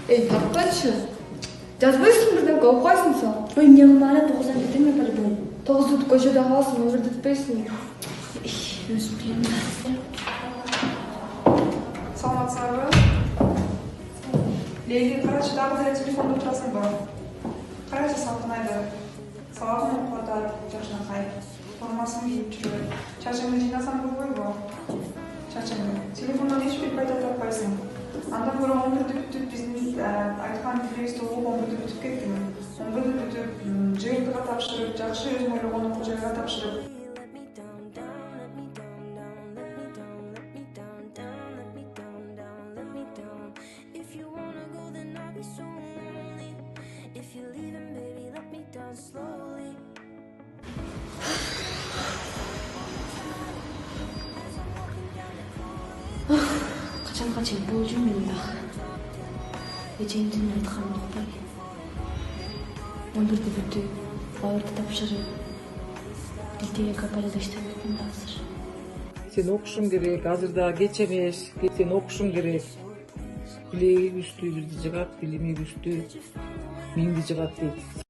Ey taqpaçı. Жазбайсың бірден қауқайсың сен. Ой, мне мама 9-дан кетем я по-любому. 9-ды көшеде қаласың, өмірді түпейсің. Өзім білемін. Саламатсызбы? Леги, короче, дагы деле телефонда турасың ба? Карачы салкынайды. Сабагым окуп атат, жакшынакай. Формасын кийип жүрөт. Чачыңды жыйнасаң болбойбу? Чачыңды. Телефондон эч бир пайда таппайсың. Андан көрө 11-дө бүтүп биздин айткан тилегибизди угуп 11-дө бүтүп кеттиң. 11-дө бүтүп ЖЛКга тапшырып, жакшы өзүң ойлогон окуу жайга тапшырып. Качанга чейин болуп жүрмөйм да. Эжемдин айтканын укпай. 11-дө бүтүп, баарды тапшырып, бизде полида иштебейм да азыр. Сен окушуң керек, азыр да кеч эмес, сен окушуң керек. Билеги күчтүү бирди жыгат, билими күчтүү миңди жыгат дейт.